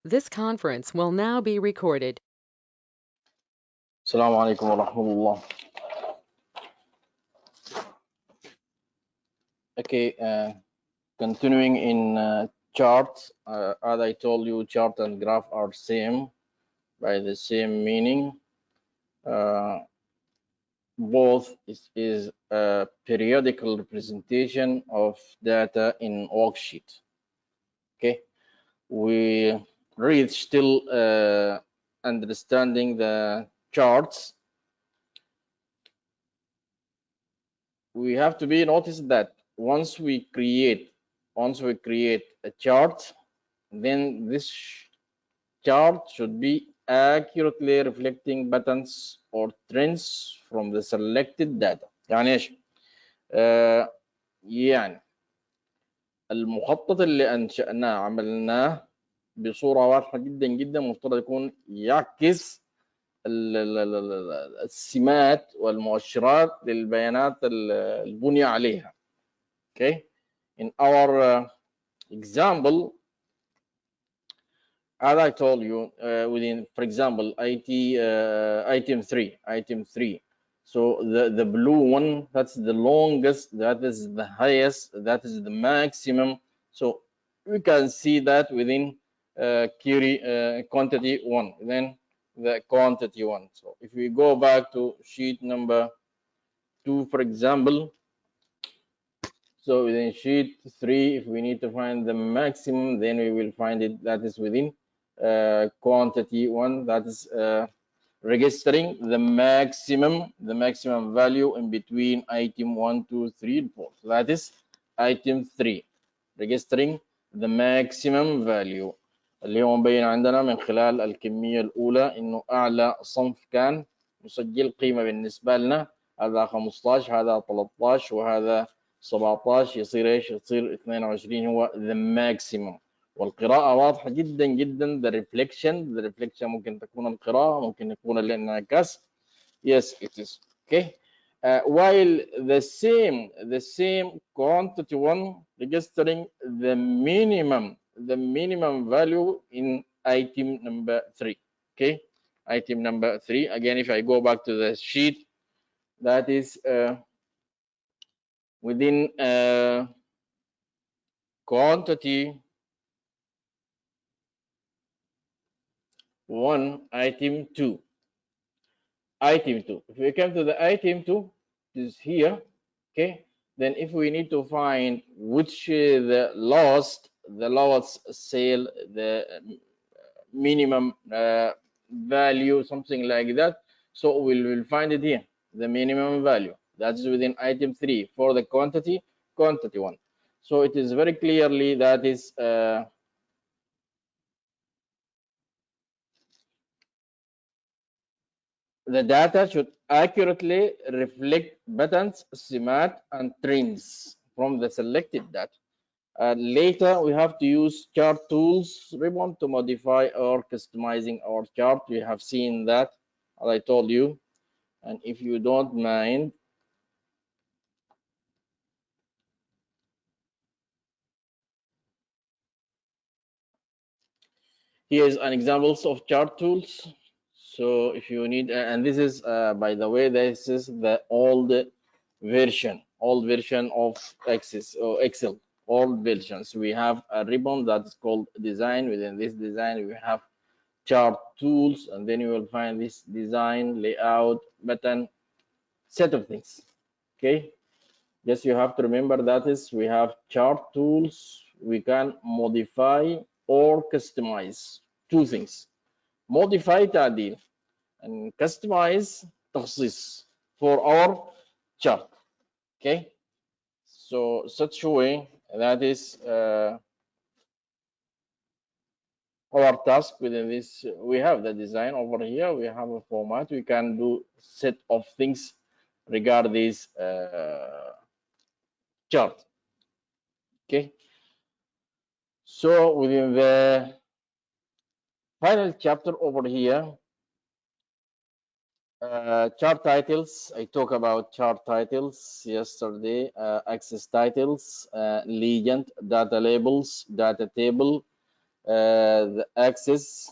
This conference will now be recorded. السلام عليكم ورحمة الله. Okay, continuing in chart, as I told you, chart and graph are same by the same meaning. Both is a periodical representation of data in worksheet. Okay, we reach still understanding the charts. We have to be noticed that once we create a chart, then this chart should be accurately reflecting patterns or trends from the selected data. يعني ايش؟ يعني المخطط اللي انشأناه عملناه بصورة واضحة جدا جدا، مفترض يكون يعكس السمات والمؤشرات للبيانات البنية عليها. Okay, in our example, as I told you, within, for example, item 3. So the blue one, that's the longest, that is the highest, that is the maximum. So we can see that within query quantity 1, then the quantity 1. So if we go back to sheet number 2, for example, so within sheet 3, if we need to find the maximum, then we will find it, that is within quantity 1, that is registering the maximum value in between item 1, 2, 3, and 4. So that is item 3, registering the maximum value اللي هو مبين عندنا من خلال الكمية الأولى إنه أعلى صنف كان مسجل قيمة بالنسبة لنا، هذا 15، هذا 13، وهذا 17، يصير ايش؟ يصير 22 هو the maximum. والقراءة واضحة جدا جدا. the reflection ممكن تكون القراءة، ممكن يكون الانعكاس. yes it is. okay, while the same quantity 1 registering the minimum value in item number 3. okay, item number 3, again if I go back to the sheet, that is within quantity 1, item 2. If we come to the item 2, is here. Okay, then if we need to find which the lowest sale, the minimum value, something like that, so we will find it here, the minimum value that is within item 3 for the quantity 1. So it is very clearly that is the data should accurately reflect patterns, SIMAT, and trends from the selected data. Later, we have to use chart tools ribbon to modify or customizing our chart. We have seen that, as I told you. And if you don't mind, here's an examples of chart tools. So if you need, and this is, by the way, this is the old version of Excel, old versions. We have a ribbon that is called design. Within this design, we have chart tools, and then you will find this design, layout, button, set of things. Okay, just you have to remember that is we have chart tools. We can modify or customize two things: modify تعديل and customize تخصيص for our chart. Okay, so such a way that is our task within this. We have the design over here, we have a format, we can do set of things regarding this chart. Okay, so within the final chapter over here, chart titles, I talk about chart titles yesterday, access titles, legend, data labels, data table, the axis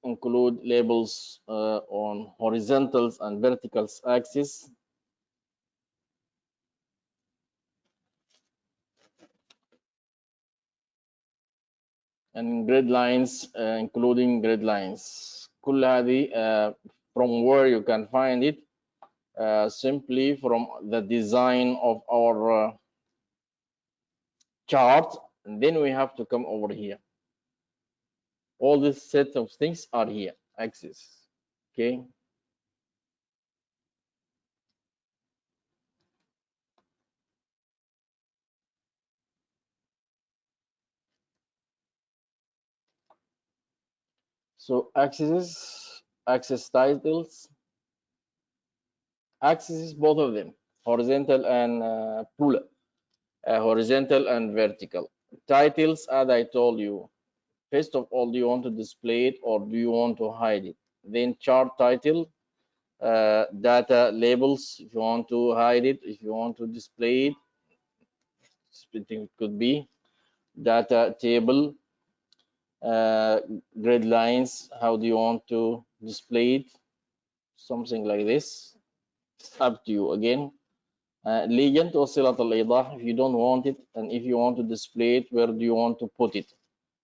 include labels on horizontals and verticals axis, and grid lines, including grid lines. كل هذه from where you can find it, simply from the design of our chart, and then we have to come over here. All this set of things are here, axis. Okay. So axis titles, axes, both of them, horizontal and horizontal and vertical. Titles, as I told you, first of all, do you want to display it or do you want to hide it? Then chart title, data labels, if you want to hide it, if you want to display it, it could be data table, grid lines, how do you want to display it? Something like this. It's up to you again. Legend وصلة الإيضاح, if you don't want it and if you want to display it, where do you want to put it?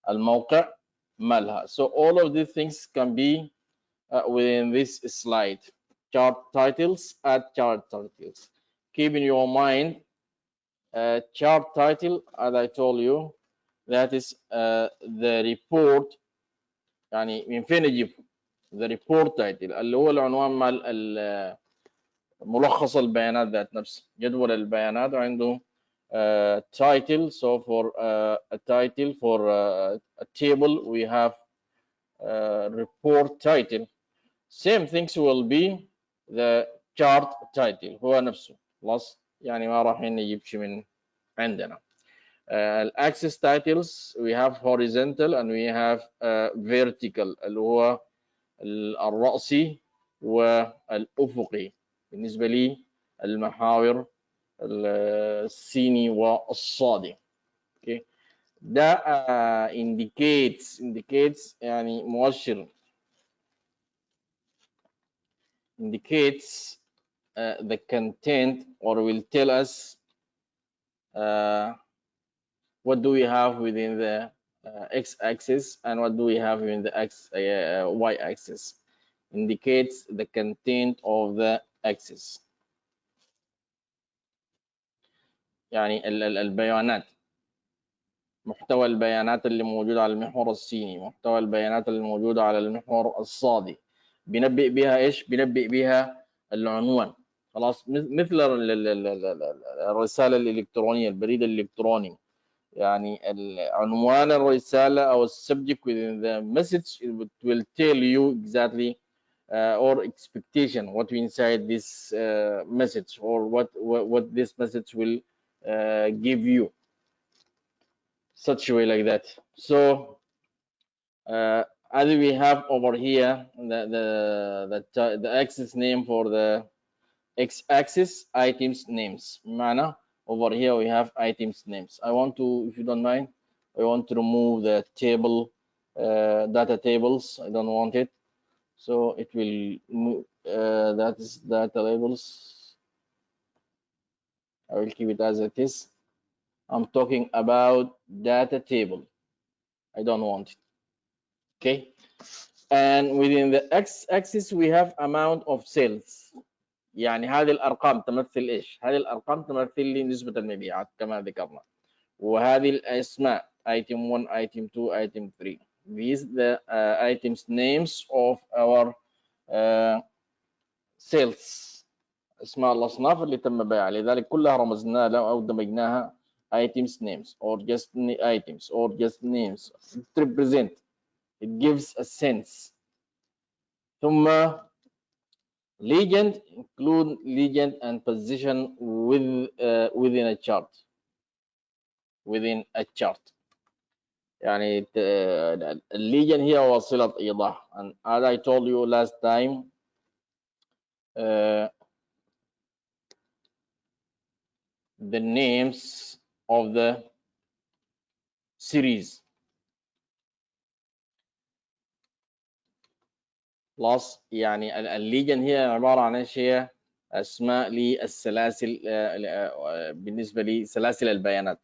الموقع مالها. So all of these things can be within this slide. Chart titles, add chart titles. Keep in your mind, chart title, as I told you, that is the report. يعني من فين اجيبه؟ the report title اللي هو العنوان مال ملخص البيانات ذات نفسه، جدول البيانات عنده title. So for a title for a table we have report title. Same things will be the chart title هو نفسه. خلاص يعني ما راح نجيب شيء من عندنا. الاكسس titles we have horizontal and we have vertical اللي هو الرأسي والأفقي. بالنسبة لي المحاور السيني والصادي. okay. ده indicates يعني مؤشر indicates the content or will tell us what do we have within the x-axis and what do we have within the y-axis. Indicates the content of the axis. يعني البيانات، محتوى البيانات اللي موجودة على المحور السيني، محتوى البيانات اللي موجودة على المحور الصادي، بنبئ بها ايش؟ بنبئ بها العنوان. خلاص، مثل الرسالة الإلكترونية، البريد الإلكتروني، يعني عنوان الرسالة أو subject within the message it will tell you exactly or expectation what inside this message or what this message will give you, such a way like that. So as we have over here the axis name for the x-axis items names. معنى over here we have items names. I want to, if you don't mind, I want to remove the table data tables. I don't want it, so it will move, that is data labels. I will keep it as it is. I'm talking about data table. I don't want it. Okay. And within the x-axis we have amount of cells. يعني هذه الارقام تمثل ايش؟ هذه الارقام تمثل لي نسبة المبيعات كما ذكرنا. وهذه الاسماء item 1, item 2, item 3. These the items names of our sales. اسماء الاصناف اللي تم بيعها، لذلك كلها رمزنا لها او دمجناها items names or just items or just names. It represent, it gives a sense. ثم legend, include legend and position within a chart. Within a chart. يعني الليجن هي وسيلة إيضاح. And as I told you last time, uh, the names of the series plus يعني الليجن هي عبارة عن ايش؟ هي اسماء للسلاسل بالنسبة لسلاسل البيانات.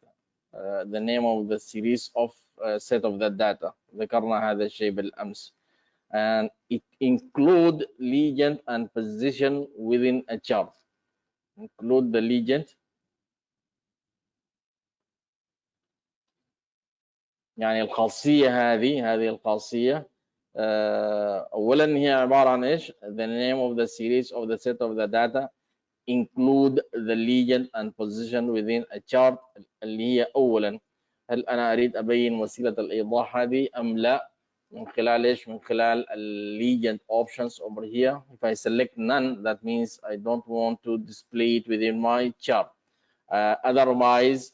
The name of the series of set of the data. ذكرنا هذا الشيء بالأمس. And it include legend and position within a chart. Include the legend يعني الخاصية هذه الخاصية أولا هي عبارة عن إيش؟ The name of the series of the set of the data include the legend and position within a chart اللي هي أولا هل أنا أريد أبين وسيلة الإيضاح هذه أم لا؟ من خلال إيش؟ من خلال legend options over here. If I select none, that means I don't want to display it within my chart. Otherwise,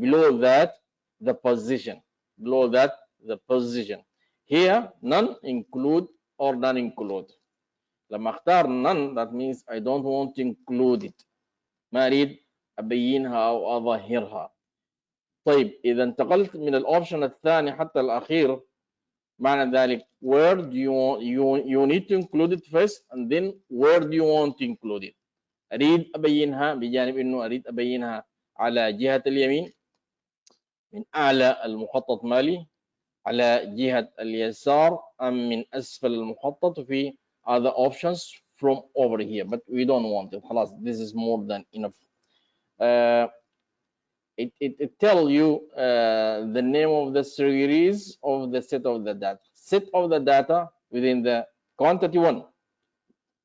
below that, the position. Below that, the position. Here, none include or none include. لما اختار none, that means I don't want to include it. ما اريد ابينها او اظهرها. طيب اذا انتقلت من الاوبشن الثاني حتى الاخير معنى ذلك where do you need to include it first and then where do you want to include it. اريد ابينها بجانب انه اريد ابينها على جهة اليمين من اعلى المخطط مالي على جهة اليسار ام من اسفل المخطط في other options from over here, but we don't want it. خلاص, this is more than enough. It tell you the name of the series of the set of the data. Set of the data within the quantity one.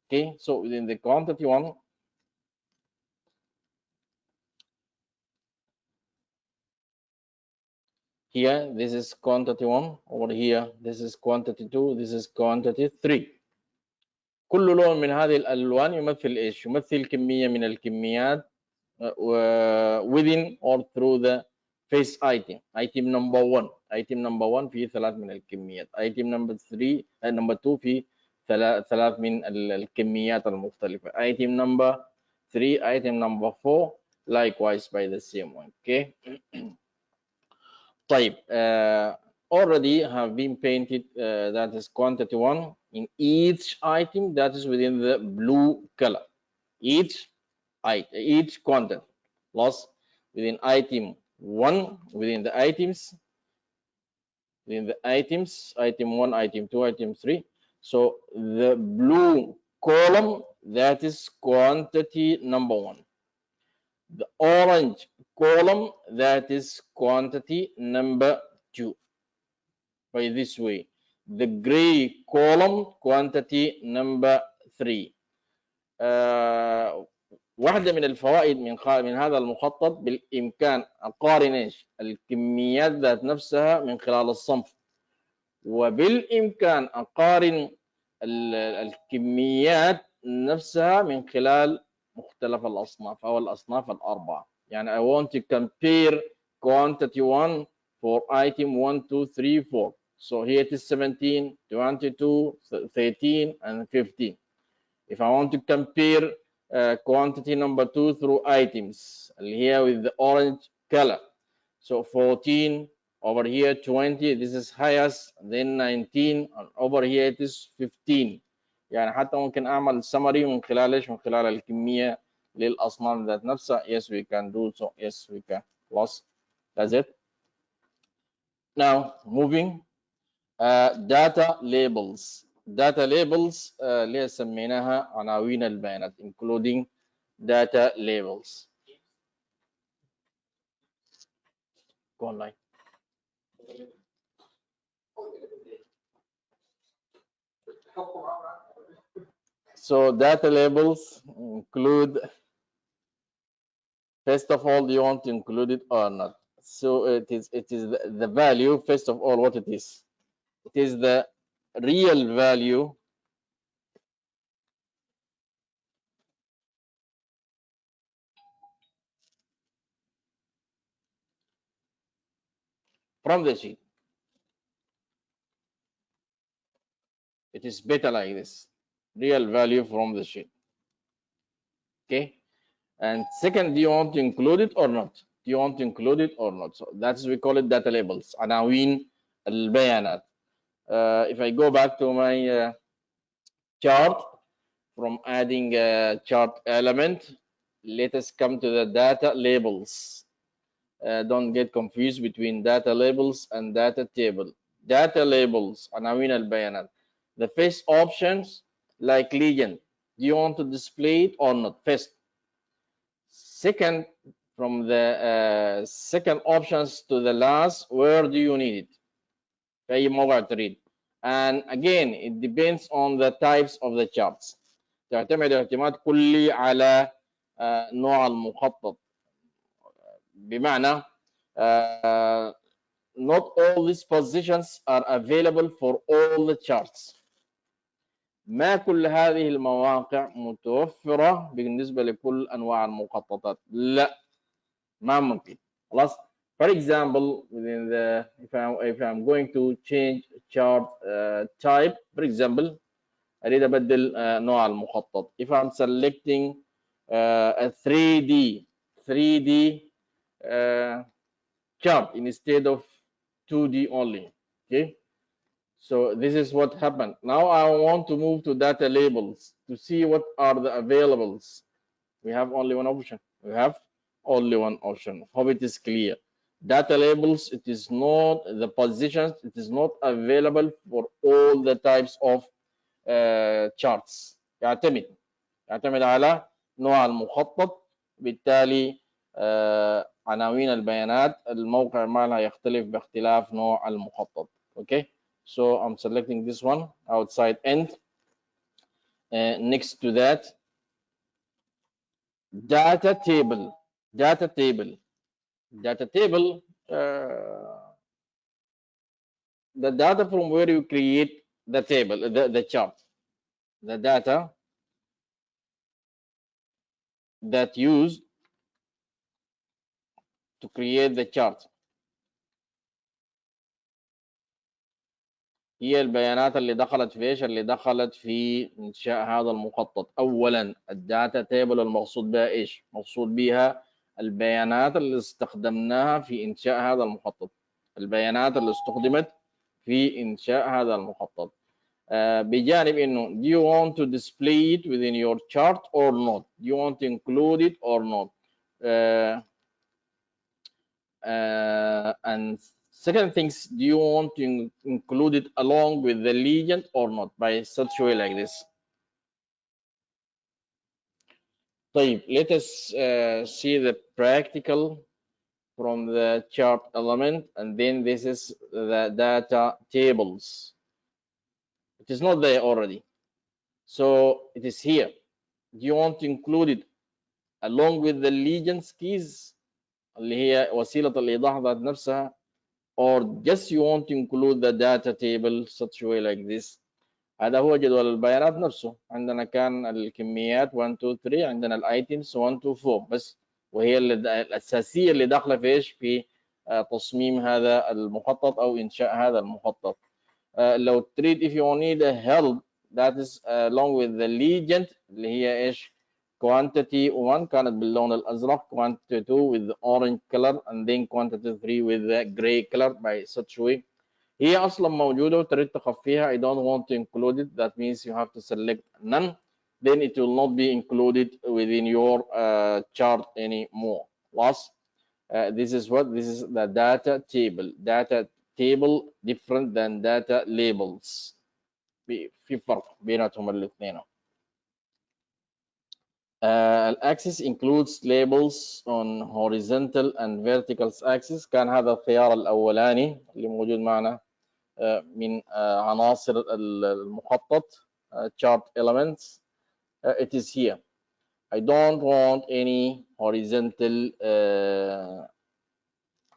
Okay, so within the quantity one, here this is quantity one. Over here this is quantity two. This is quantity three. كل لون من هذه الألوان يمثل إيش؟ يمثل كمية من الكميات within or through the face item. Item number one. Item number one فيه ثلاث من الكميات. Item number three number two فيه ثلاث من الكميات المختلفة. Item number three, item number four, likewise by the same one. Okay. طيب already have been painted that is quantity one in each item that is within the blue color. Each content plus within item one within the items item one, item two, item three. So the blue column that is quantity number one. The orange column that is quantity number two. By this way, the gray column quantity number three. واحدة من الفوائد من هذا المخطط بالإمكان أقارن إيش؟ الكميات ذات نفسها من خلال الصنف، وبالإمكان أقارن الكميات نفسها من خلال مختلف الأصناف أو الأصناف الأربعة. يعني I want to compare quantity 1 for item 1, 2, 3, 4. So here it is 17, 22, 13, and 15. If I want to compare quantity number two through items here with the orange color, so 14 over here, 20, this is highest, then 19, and over here it is 15. يعني حتى ممكن اعمل summary من خلال ايش؟ من خلال الكميه للاصناف ذات نفسها. Yes, we can do so. Yes, we can. Plus, that's it. Now moving data labels. Data labels اللي سميناها عناوين البيانات including data labels. Go online. So data labels include, first of all, do you want to include it or not? So it is the value, first of all, what it is. It is the real value from the sheet. It is better like this. real value from the sheet. Okay. And second, do you want to include it or not? Do you want to include it or not? So that's, we call it data labels, عناوين البيانات. If I go back to my chart, from adding a chart element, let us come to the data labels. Don't get confused between data labels and data table. Data labels, عناوين البيانات. The first options, like legend, do you want to display it or not? First. Second, from the second options to the last, where do you need it? في أي موقع تريد. And again, it depends on the types of the charts. تعتمد اعتماد كلي على نوع المخطط. بمعنى not all these positions are available for all the charts. ما كل هذه المواقع متوفرة بالنسبة لكل أنواع المخططات. لا، ما ممكن. خلاص. For example, within the if I'm going to change chart type, for example, أريد أبدل نوع المخطط. If I'm selecting a 3D chart instead of 2D only. Okay. So this is what happened. Now I want to move to data labels to see what are the availables. We have only one option. We have only one option. Hope it is clear. Data labels, it is not the positions, it is not available for all the types of charts. يعتمد على نوع المخطط. بالتالي عناوين البيانات الموقع مالها يختلف باختلاف نوع المخطط. Okay. So I'm selecting this one, outside end. Next to that, data table. Data table. Data table, the data from where you create the table, the chart. The data that used to create the chart. هي البيانات اللي دخلت في ايش؟ اللي دخلت في انشاء هذا المخطط. اولا الداتا تيبل المقصود بها ايش؟ مقصود بها البيانات اللي استخدمناها في انشاء هذا المخطط. البيانات اللي استخدمت في انشاء هذا المخطط. بجانب انه do you want to display it within your chart or not? Do you want to include it or not? And second things, do you want to include it along with the legend or not, by such way like this. طيب, let us see the practical from the chart element, and then this is the data tables. It is not there already, so it is here. Do you want to include it along with the legends keys اللي هي وسيلة الإيضاح ذات نفسها, or just you want to include the data table such way like this. هذا هو جدول البيانات نفسه. عندنا كان الكميات 1 2 3, عندنا الايتمز 1 2 4 بس, وهي الأساسية اللي داخلة في ايش؟ في تصميم هذا المخطط أو إنشاء هذا المخطط. لو تريد, if you need a help, that is along with the legend اللي هي ايش؟ quantity 1 كانت باللون الأزرق, quantity 2 with the orange color, and then quantity 3 with the gray color by such way. هي أصلا موجودة وتريد تخفيها. I don't want to include it. That means you have to select none. Then it will not be included within your chart anymore. Plus, this is what? This is the data table. Data table different than data labels. في فرق بيناتهم الاثنين. Axis includes labels on horizontal and vertical axis. كان هذا الخيار الأولاني اللي موجود معنا من عناصر المخطط, chart elements. It is here. I don't want any horizontal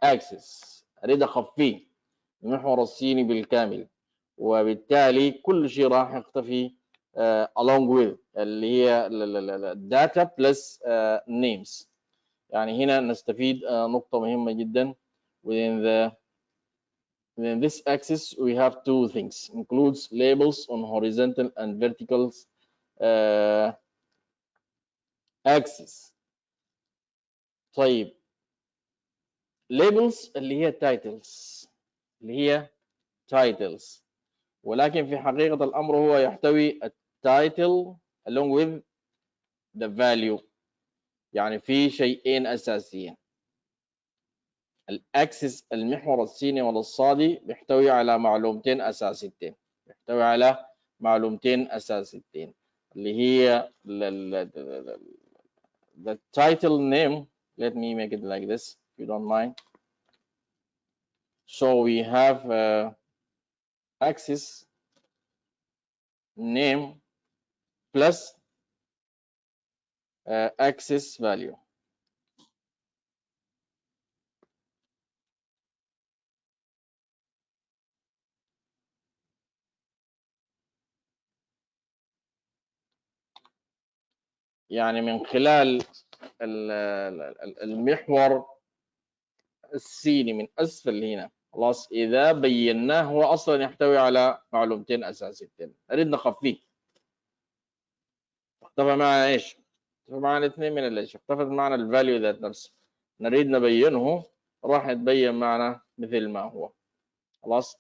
axis. أريد أخفيه المحور الصيني بالكامل, وبالتالي كل شيء راح يختفي along with اللي هي data plus names. يعني هنا نستفيد نقطة مهمة جدا. within this axis we have two things, includes labels on horizontal and vertical axis. طيب labels اللي هي titles، اللي هي titles، ولكن في حقيقة الأمر هو يحتوي التايتل along with the value. يعني في شيئين أساسيين. الأكسس المحور السيني والصادي بيحتوي على معلومتين أساسيتين، بيحتوي على معلومتين أساسيتين اللي هي the title name. Let me make it like this if you don't mind. So we have axis name plus axis value. يعني من خلال المحور السيني من اسفل هنا، خلاص اذا بيناه هو اصلا يحتوي على معلومتين اساسيتين، نريد نخفيه. اختفى معنا ايش؟ اختفى معنا اثنين من الايش؟ اختفت معنا الفاليو ذات نفسه، نريد نبينه راح يتبين معنا مثل ما هو. خلاص،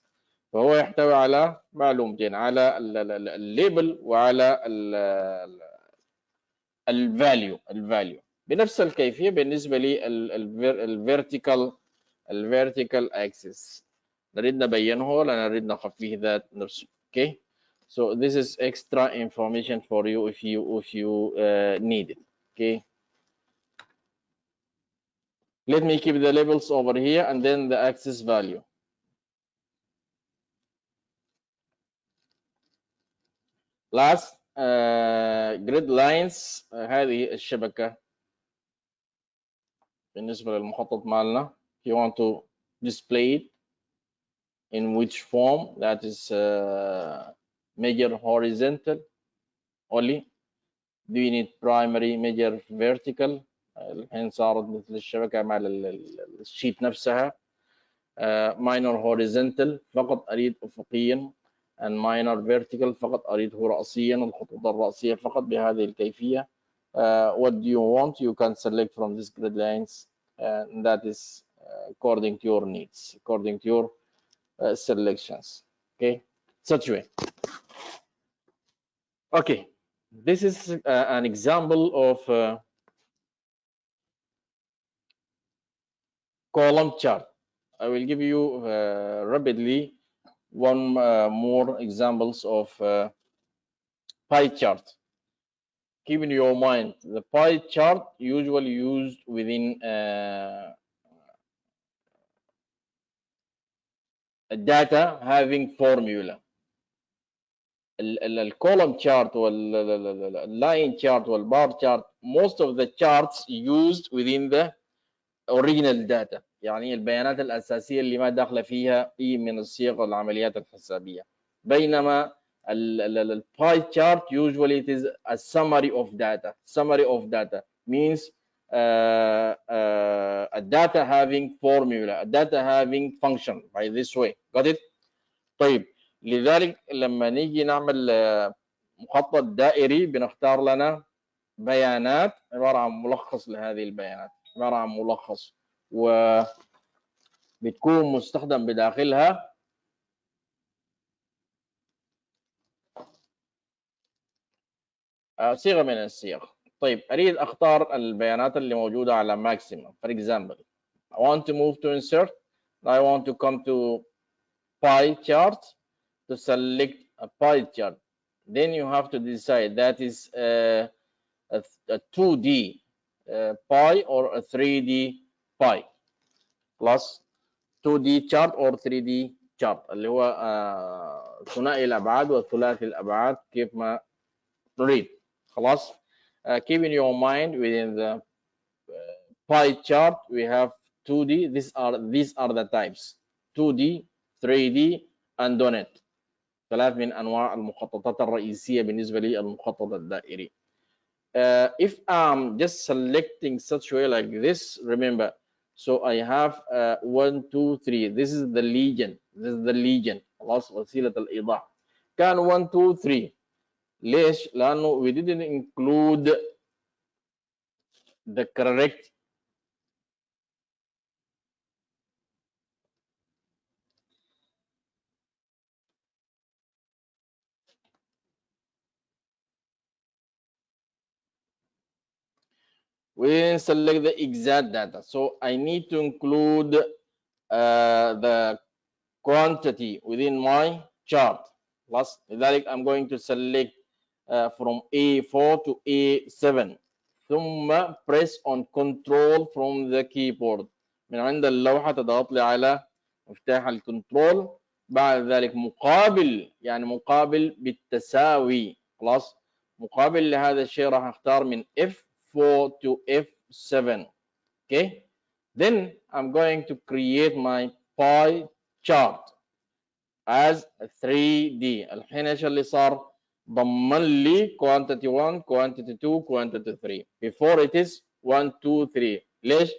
فهو يحتوي على معلومتين، على الليبل وعلى الفاليو بنفس الكيفيه بالنسبه لي الفيرتيكال اكسس، نريد نبينه ولا نريد نخفيه ذات نفسه. اوكي. So this is extra information for you if you need it. Okay. Let me keep the labels over here and then the axis value. Last grid lines. هذه الشبكة بالنسبة للمخطط مالنا. If you want to display it in which form, that is measure horizontal only. Do you need primary measure vertical؟ الحين صارت مثل الشبكة مع الشيت نفسها. minor horizontal فقط أريد أفقيا، and minor vertical فقط أريده رأسيا، الخطوط الرأسية فقط بهذه الكيفية. what do you want? You can select from these grid lines, and that is according to your needs, according to your selections. Okay, such way. Okay, this is an example of column chart. I will give you rapidly one more examples of pie chart. Keep in your mind the pie chart usually used within data having formula. الcolumn chart والline chart والbar chart, most of the charts used within the original data، يعني البيانات الأساسية اللي ما داخله فيها أي من الصيغ والعمليات الحسابية. بينما pie chart usually it is a summary of data. Summary of data means a data having formula, a data having function by this way. Got it? طيب، لذلك لما نيجي نعمل مخطط دائري بنختار لنا بيانات عبارة عن ملخص لهذه البيانات، عبارة عن ملخص، وبتكون مستخدم بداخلها صيغة من الصيغ. طيب، أريد أختار البيانات اللي موجودة على maximum. For example, I want to move to insert. I want to come to pie chart to select a pie chart. Then you have to decide that is a 2D pie or a 3D pie. plus 2D chart or 3D chart اللي هو ثنائي الأبعاد وثلاثي الأبعاد كيف ما نريد. خلاص. Keep in your mind within the pie chart we have 2D. These are the types: 2D, 3D and donut. ثلاث من أنواع المخططات الرئيسية بالنسبة للمخطط الدائري. If I'm just selecting such way like this, remember, so I have 1 2 3. This is the legend. This is the legend. خلاص، وسيلة الإيضاح. كان 1 2 3 ليش؟ لأنه we didn't include the correct we didn't select the exact data. So I need to include the quantity within my chart. Plus, لذلك I'm going to select from A4 to A7 ثم press on control from the keyboard. من عند اللوحة تضغط لي على مفتاح الكنترول. بعد ذلك مقابل، يعني مقابل بالتساوي، خلاص، مقابل لهذا الشيء راح اختار من F4 to F7. Okay, then I'm going to create my pie chart as 3D. الحين ايش اللي صار؟ ضمن لي quantity 1 quantity 2 quantity 3. before it is 1 2 3. ليش؟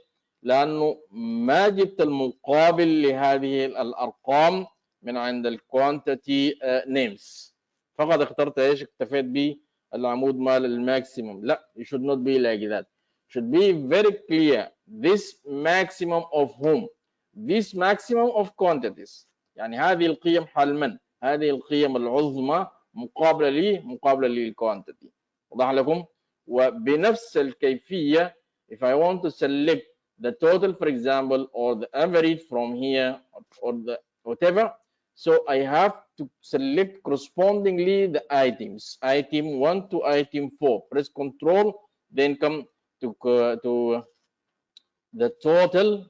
لانه ما جبت المقابل لهذه الارقام من عند الكوانتيتي names، فقط اخترت ايش؟ اكتفيت بالعمود مال الماكسيموم. لا، you should not be like that. should be very clear this maximum of whom, this maximum of quantities، يعني هذه القيم حال من؟ هذه القيم العظمى مقابلة للكوانتيتي. وضح لكم؟ وبنفس الكيفية if I want to select the total for example or the average from here or the whatever, so I have to select correspondingly the items, item 1 to item 4, press control, then come to the total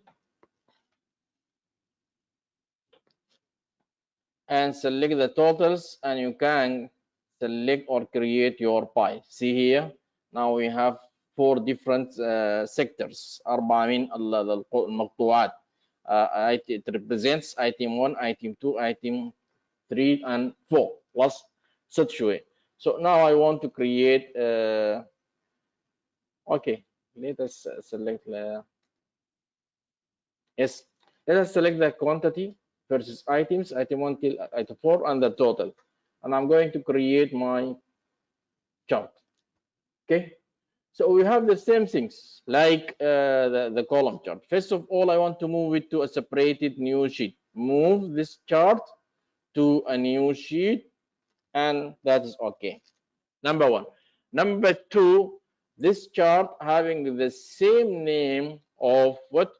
and select the totals, and you can select or create your pie. See here, now we have 4 different sectors. 4 من المقطوعات. It represents item 1, item 2, item 3 and 4 was such way. So now I want to create okay, let us select yes, let us select the quantity versus items, item 1 till item 4, and the total. And I'm going to create my chart. Okay, so we have the same things like the column chart. First of all, I want to move it to a separated new sheet. Move this chart to a new sheet, and that is okay. Number one. Number two, this chart having the same name of what?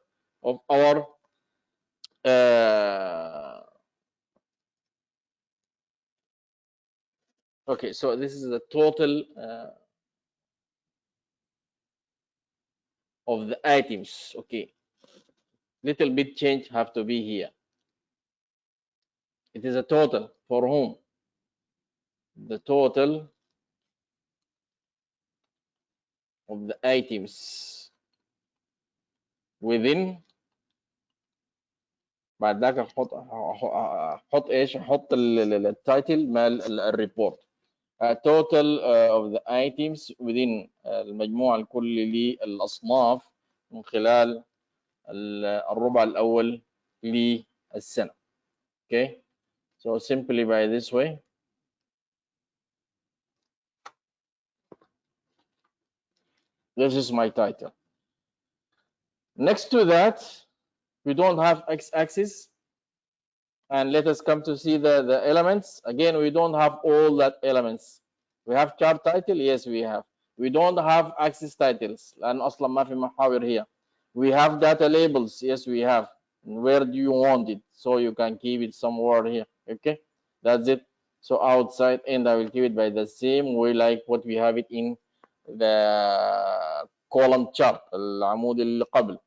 Of our okay, so this is the total of the items. Okay, little bit change have to be here. It is a total for whom? The total of the items within. بعد ذاك احط ايش؟ احط التايتل مال الريبورت. total of the items within المجموع الكلي للأصناف من خلال الربع الأول للسنة. Okay, so simply by this way this is my title. Next to that, we don't have x-axis, and let us come to see the elements. Again, we don't have all that elements. We have chart title, yes we have. We don't have axis titles لأن أصلا ما في محاور here. We have data labels, yes we have. Where do you want it? So you can keep it somewhere here. Okay, that's it. So outside and I will keep it by the same way like what we have it in the column chart العمود اللي قبل,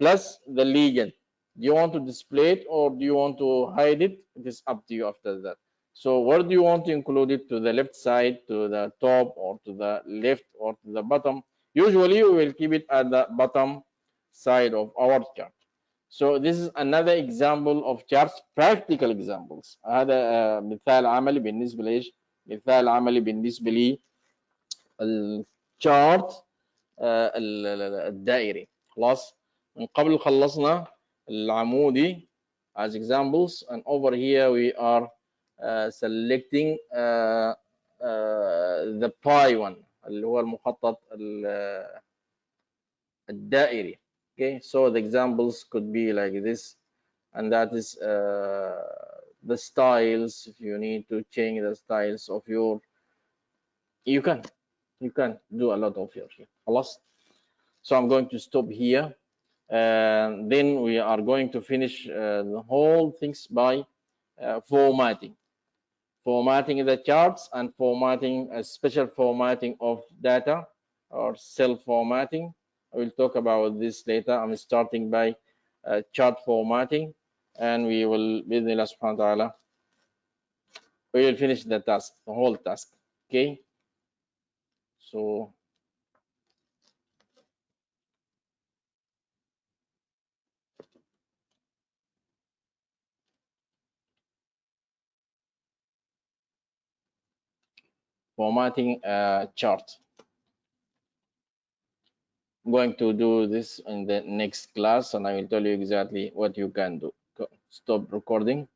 plus the legend. Do you want to display it or do you want to hide it? It is up to you after that. So where do you want to include it? To the left side, to the top, or to the left, or to the bottom? Usually we will keep it at the bottom side of our chart. So this is another example of charts, practical examples. هذا مثال عملي بالنسبة لإيش؟ مثال عملي بالنسبة لي الشارت الدائري. خلاص، من قبل خلصنا العمودي as examples, and over here we are selecting the pie one اللي هو المخطط الدائري. Okay, so the examples could be like this, and that is the styles. If you need to change the styles of your, you can do a lot of your خلاص. So I'm going to stop here, and then we are going to finish the whole things by formatting the charts and formatting a special formatting of data or cell formatting. I will talk about this later. I'm starting by chart formatting, and we will, بإذن الله سبحانه وتعالى, we will finish the task, the whole task. Okay, so formatting a chart. I'm going to do this in the next class, and I will tell you exactly what you can do. Stop recording.